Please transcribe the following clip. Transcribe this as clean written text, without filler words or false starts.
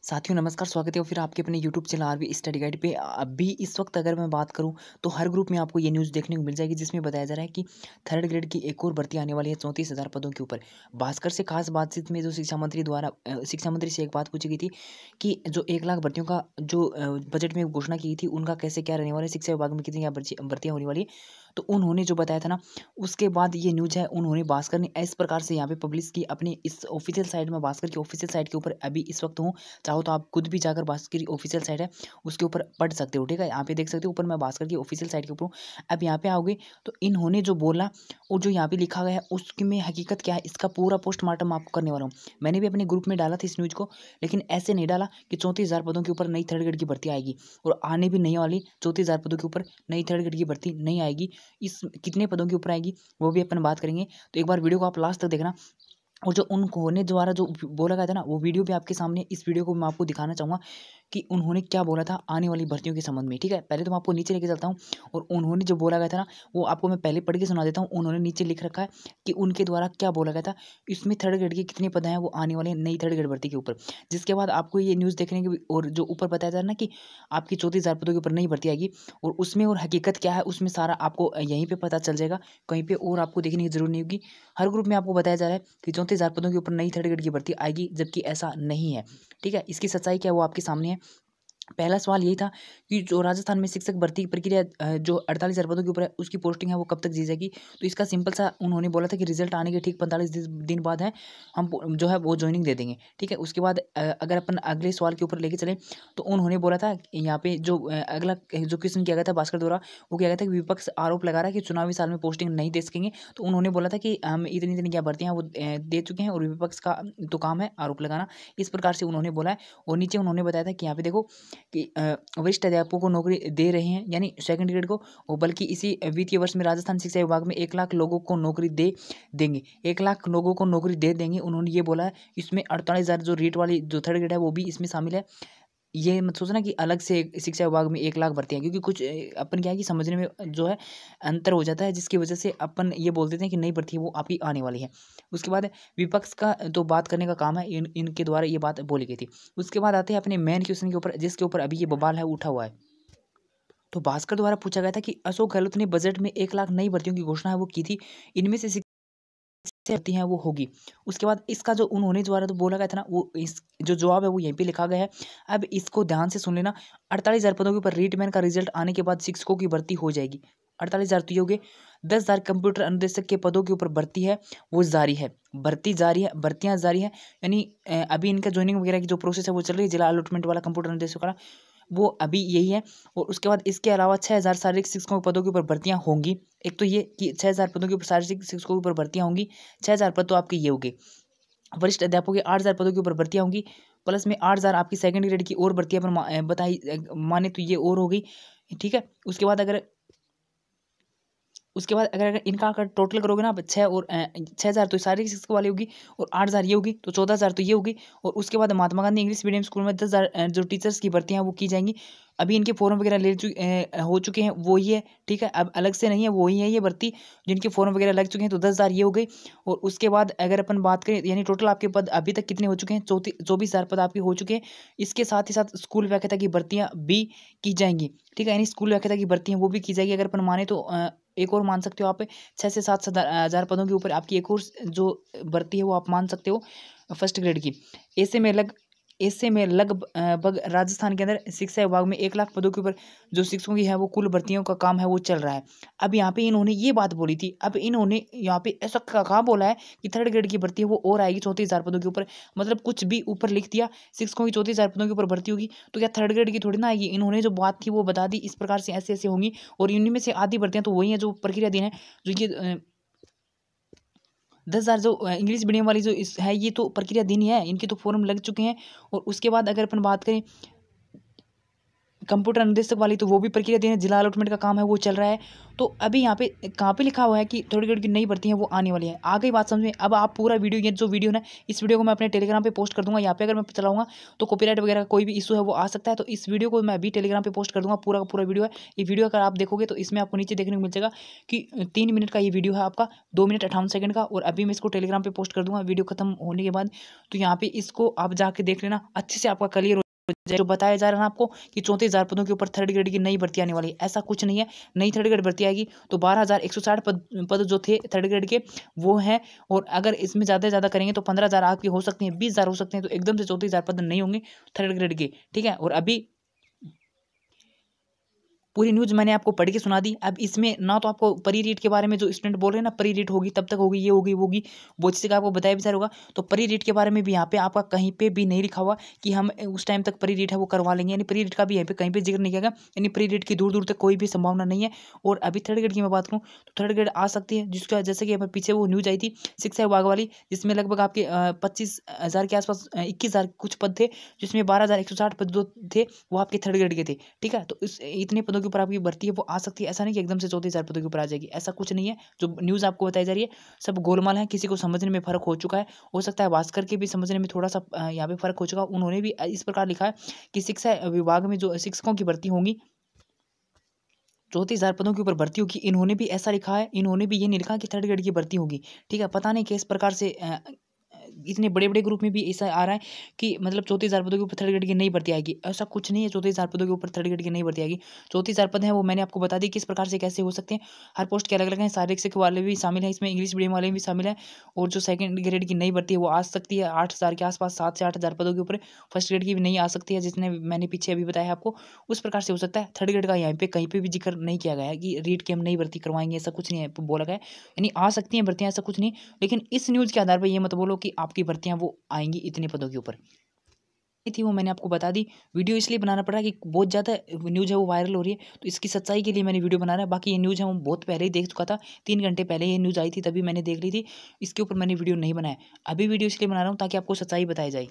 साथियों नमस्कार, स्वागत है फिर आपके अपने YouTube channel RV study guide पे। अभी इस वक्त अगर मैं बात करूं तो हर ग्रुप में आपको ये न्यूज़ देखने को मिल जाएगी जिसमें बताया जा रहा है कि थर्ड ग्रेड की एक और भर्ती आने वाली है 34,000 पदों के ऊपर। भास्कर से खास बातचीत में जो शिक्षा मंत्री से एक बात पूछी गई थी कि जो 1 लाख भर्तियों का जो बजट में घोषणा की थी उनका कैसे क्या रहने वाला है, शिक्षा विभाग में कितनी क्या भर्तियाँ होने वाली है। तो उन्होंने जो बताया था ना, उसके बाद ये न्यूज़ है, उन्होंने भास्कर ने इस प्रकार से यहाँ पे पब्लिश की अपनी इस ऑफिशियल साइट में, भास्कर की ऑफिशियल साइट के ऊपर अभी इस वक्त हूँ। चाहो तो आप खुद भी जाकर भास्कर की ऑफिशियल साइट है उसके ऊपर पढ़ सकते हो। ठीक है, यहाँ पे देख सकते हो ऊपर मैं भास्कर की ऑफिशियल साइट के ऊपर हूँ। अब यहाँ पे आओगे तो इन्होंने जो बोला और जो यहाँ पे लिखा गया है उसमें हकीकत क्या है, इसका पूरा पोस्टमार्टम आपको करने वाला हूँ। मैंने भी अपने ग्रुप में डाला था इस न्यूज़ को, लेकिन ऐसे नहीं डाला कि 34,000 पदों के ऊपर नई थर्ड ग्रेड की भर्ती आएगी और आने भी नहीं वाली। 34,000 पदों के ऊपर नई थर्ड ग्रेड की भर्ती नहीं आएगी। इस कितने पदों के ऊपर आएगी वो भी अपन बात करेंगे। तो एक बार वीडियो को आप लास्ट तक देखना। और जो उन्होंने द्वारा जो बोला गया था ना, वो वीडियो भी आपके सामने, इस वीडियो को मैं आपको दिखाना चाहूँगा कि उन्होंने क्या बोला था आने वाली भर्तियों के संबंध में। ठीक है, पहले तो मैं आपको नीचे लेके चलता हूँ और उन्होंने जो बोला गया था ना वो आपको मैं पहले पढ़ के सुना देता हूँ। उन्होंने नीचे लिख रखा है कि उनके द्वारा क्या बोला गया था, इसमें थर्ड ग्रेड के कितने पद हैं वो आने वाले नई थर्ड ग्रेड भर्ती के ऊपर। जिसके बाद आपको ये न्यूज़ देखने की, और जो ऊपर बताया जा रहा है ना कि आपकी 34,000 पदों के ऊपर नई भर्ती आएगी और उसमें और हकीकत क्या है उसमें सारा आपको यहीं पर पता चल जाएगा। कहीं पर और आपको देखने की जरूरत नहीं होगी। हर ग्रुप में आपको बताया जा रहा है कि 34,000 पदों के ऊपर नई थर्ड ग्रेड की भर्ती आएगी, जबकि ऐसा नहीं है। ठीक है, इसकी सच्चाई क्या है वो आपके सामने है। पहला सवाल यही था कि जो राजस्थान में शिक्षक भर्ती की प्रक्रिया जो 48,000 पदों के ऊपर है उसकी पोस्टिंग है वो कब तक दी जाएगी। तो इसका सिंपल सा उन्होंने बोला था कि रिजल्ट आने के ठीक 45 दिन बाद है हम जो है वो ज्वाइनिंग दे देंगे। ठीक है, उसके बाद अगर अपन अगले सवाल के ऊपर लेके चले तो उन्होंने बोला था यहाँ पे जो अगला जो क्वेश्चन किया गया था भास्कर द्वारा, वो किया गया था कि विपक्ष आरोप लगा रहा है कि चुनावी साल में पोस्टिंग नहीं दे सकेंगे। तो उन्होंने बोला था कि हम इतनी इतनी क्या भर्तियाँ वो दे चुके हैं और विपक्ष का तो काम है आरोप लगाना। इस प्रकार से उन्होंने बोला है। और नीचे उन्होंने बताया था कि यहाँ पे देखो कि वरिष्ठ अध्यापकों को नौकरी दे रहे हैं, यानी सेकंड ग्रेड को, और बल्कि इसी वित्तीय वर्ष में राजस्थान शिक्षा विभाग में 1 लाख लोगों को नौकरी दे देंगे। 1 लाख लोगों को नौकरी दे देंगे, उन्होंने ये बोला है। इसमें 48,000 जो रेट वाली जो थर्ड ग्रेड है वो भी इसमें शामिल है। ये मत सोचना कि अलग से शिक्षा विभाग में 1 लाख भर्ती है, क्योंकि कुछ अपन क्या है कि समझने में जो है अंतर हो जाता है, जिसकी वजह से अपन ये बोल देते हैं कि नई भर्ती है वो आपकी आने वाली है। उसके बाद विपक्ष का तो बात करने का काम है, इनके द्वारा ये बात बोली गई थी। उसके बाद आते हैं अपने मेन क्वेश्चन के ऊपर, जिसके ऊपर अभी ये बवाल है उठा हुआ है। तो भास्कर द्वारा पूछा गया था कि अशोक गहलोत ने बजट में 1 लाख नई भर्तियों की घोषणा है वो की थी, इनमें से भर्ती है वो होगी। उसके बाद इसका जो उन्होंने द्वारा तो बोला गया था ना, वो इस जो जवाब है वो यहीं पे लिखा गया है। अब इसको ध्यान से सुन लेना। 48,000 पदों के ऊपर रीटमैन का रिजल्ट आने के बाद शिक्षकों की भर्ती हो जाएगी। 48,000 तो ये हो गए। 10,000 कंप्यूटर अनुदेशक के पदों के ऊपर भर्ती है वो जारी है, भर्ती जारी है, भर्तियां जारी है। यानी अभी इनका ज्वाइनिंग वगैरह की जो प्रोसेस है वो चल रही है, जिला अलॉटमेंट वाला कंप्यूटर अनुदेशक वाला, वो अभी यही है। और उसके बाद इसके अलावा 6,000 शारीरिक शिक्षकों के पदों के ऊपर भर्तियां होंगी। एक तो ये कि 6,000 पदों के ऊपर शारीरिक शिक्षकों के ऊपर भर्तियां होंगी। 6,000 पद तो आपके ये होंगे। वरिष्ठ अध्यापकों के 8,000 पदों के ऊपर भर्तियां होंगी, प्लस में 8,000 आपकी सेकंड ग्रेड की और भर्तियां पर बताई माने तो ये और हो गई। ठीक है, उसके बाद अगर इनका अगर टोटल करोगे ना, 6,000 तो शारीरिक शिक्षा वाली होगी और 8,000 ये होगी, तो 14,000 तो ये होगी। और उसके बाद Mahatma Gandhi English medium school में 10,000 जो टीचर्स की भर्तियां हैं वो की जाएंगी। अभी इनके फॉर्म वगैरह हो चुके हैं, वो ही है। ठीक है, अब अलग से नहीं है, वो ही है ये भर्ती, जिनके फॉर्म वगैरह लग चुके हैं। तो 10,000 ये हो गई। और उसके बाद अगर अपन बात करें, यानी टोटल आपके पद अभी तक कितने हो चुके हैं, 24,000 पद आपके हो चुके हैं। इसके साथ ही साथ स्कूल व्याख्याता की भर्तियां भी की जाएंगी। ठीक है, यानी स्कूल व्याख्याता की भर्तियां वो भी की जाएगी। अगर अपन माने तो एक और मान सकते हो आप, 6 से 7 हज़ार पदों के ऊपर आपकी एक और जो भर्ती है वो आप मान सकते हो फर्स्ट ग्रेड की। ऐसे में लगभग राजस्थान के अंदर शिक्षा विभाग में 1 लाख पदों के ऊपर जो शिक्षकों की है वो कुल भर्तियों का काम है वो चल रहा है। अब यहाँ पे इन्होंने ये बात बोली थी, अब इन्होंने यहाँ पे ऐसा कहाँ बोला है कि थर्ड ग्रेड की भर्ती है वो और आएगी 34,000 पदों के ऊपर। मतलब कुछ भी ऊपर लिख दिया, शिक्षकों की 34,000 पदों के ऊपर भर्ती होगी, तो क्या थर्ड ग्रेड की थोड़ी ना आएगी। इन्होंने जो बात थी वो बता दी, इस प्रकार से ऐसे ऐसे होंगी। और इनमें में से आधी भर्तियां तो वही है जो प्रक्रियाधीन है। जो ये 10,000 जो इंग्लिश मीडियम वाली जो इस है, ये तो प्रक्रियाधीन ही है, इनके तो फॉर्म लग चुके हैं। और उसके बाद अगर अपन बात करें कंप्यूटर अनुदेशक वाली तो वो भी प्रक्रिया दिन जिला अलॉटमेंट का काम है वो चल रहा है। तो अभी यहाँ पे कहाँ पे लिखा हुआ है कि थर्ड ग्रेड की नई भर्ती है वो आने वाली है। आ गई बात समझ में। अब आप पूरा वीडियो, ये जो वीडियो ना, इस वीडियो को मैं अपने टेलीग्राम पे पोस्ट कर दूंगा। यहाँ पे अगर मैं चलाऊंगा तो कॉपीराइट वगैरह का कोई भी इशू है वो आ सकता है। तो इस वीडियो को मैं अभी टेलीग्राम पे पोस्ट कर दूंगा, पूरा का पूरा वीडियो है। ये वीडियो अगर आप देखोगे तो इसमें आपको नीचे देखने को मिल जाएगा कि 3 मिनट का ये वीडियो है आपका, 2 मिनट 58 सेकंड का। और अभी मैं इसको टेलीग्राम पे पोस्ट कर दूंगा वीडियो खत्म होने के बाद। तो यहाँ पे इसको आप जाके देख लेना, अच्छे से आपका क्लियर। जो बताया जा रहा है ना आपको कि 34,000 पदों के ऊपर थर्ड ग्रेड की नई भर्ती आने वाली है, ऐसा कुछ नहीं है। नई थर्ड ग्रेड भर्ती आएगी तो 12,160 पद जो थे थर्ड ग्रेड के वो हैं। और अगर इसमें ज़्यादा से ज़्यादा करेंगे तो 15,000 आपकी हो सकती हैं, 20,000 हो सकते हैं। तो एकदम से 34,000 पद नहीं होंगे थर्ड ग्रेड के, ठीक है। और अभी पूरी न्यूज़ मैंने आपको पढ़ के सुना दी। अब इसमें ना तो आपको परी रीट के बारे में जो स्टूडेंट बोल रहे हैं ना, परी रीट होगी तब तक होगी, ये होगी वो होगी, बहुत चीज़ का आपको बताया भी होगा। तो परी रीट के बारे में भी यहाँ पे आपका कहीं पे भी नहीं लिखा हुआ कि हम उस टाइम तक परी रीट है वो करवा लेंगे। यानी परी रीट का भी यहाँ पे कहीं पे जिक्र नहीं किया गया। यानी परी रीट की दूर दूर तक कोई भी संभावना नहीं है। और अभी थर्ड ग्रेड की मैं बात करूँ तो थर्ड ग्रेड आ सकती है, जिसका जैसे कि पीछे वो न्यूज़ आई थी शिक्षा विभाग वाली, जिसमें लगभग आपके 25,000 के आसपास 21,000 कुछ पद थे, जिसमें 12,160 पद जो थे वो आपके थर्ड ग्रेड के थे, ठीक है। तो इस इतने पदों के ऊपर आपकी भर्ती है वो आ सकती है। ऐसा नहीं कि एकदम से 34,000 पदों के ऊपर आ जाएगी, ऐसा कुछ नहीं है। जो न्यूज़ आपको बताई जा रही है सब गोलमाल है, किसी को समझने में फ़र्क हो चुका है। हो सकता है भास्कर के भी समझने में थोड़ा सा यहाँ पे फ़र्क हो चुका है। उन्होंने भी इस प्रकार लिखा है कि शिक्षा विभाग में जो शिक्षकों की भर्ती होंगी 34,000 पदों के ऊपर भर्ती होगी। इन्होंने भी ऐसा लिखा है, इन्होंने भी ये नहीं लिखा कि थर्ड ग्रेड की भर्ती होगी, ठीक है। पता नहीं किस प्रकार से इतने बड़े बड़े ग्रुप में भी ऐसा आ रहा है कि मतलब 34,000 पदों के ऊपर थर्ड ग्रेड की नई भर्ती आएगी। ऐसा कुछ नहीं है, 34,000 पदों के ऊपर थर्ड ग्रेड की नई भर्ती आएगी। 34,000 पद हैं वो मैंने आपको बता दी किस प्रकार से कैसे हो सकते हैं। हर पोस्ट के अलग अलग हैं, शारीरिक शिक्षा वाले भी शामिल हैं इसमें, इंग्लिश मीडियम वाले भी शामिल हैं। और जो सेकंड ग्रेड की नई भर्ती है वो आ सकती है 8,000 के आसपास, 7 से 8,000 पदों के ऊपर। फर्स्ट ग्रेड की भी नहीं आ सकती है, जिसने मैंने पीछे अभी बताया आपको, उस प्रकार से हो सकता है। थर्ड ग्रेड का यहाँ पे कहीं पे भी जिक्र नहीं किया गया है कि रीट की हम नई भर्ती करवाएंगे, ऐसा कुछ नहीं है बोला गया। यानी आ सकती हैं भर्तियाँ, ऐसा कुछ नहीं। लेकिन इस न्यूज़ के आधार पर ये मत बोलो कि आपकी भर्तियाँ वो आएंगी इतने पदों के ऊपर थी, वो मैंने आपको बता दी। वीडियो इसलिए बनाना पड़ा कि बहुत ज़्यादा न्यूज़ है वो वायरल हो रही है, तो इसकी सच्चाई के लिए मैंने वीडियो बना रहा है। बाकी ये न्यूज़ है वो बहुत पहले ही देख चुका था, 3 घंटे पहले ये न्यूज़ आई थी तभी मैंने देख ली थी। इसके ऊपर मैंने वीडियो नहीं बनाया। अभी वीडियो इसलिए बना रहा हूँ ताकि आपको सच्चाई बताई जाए।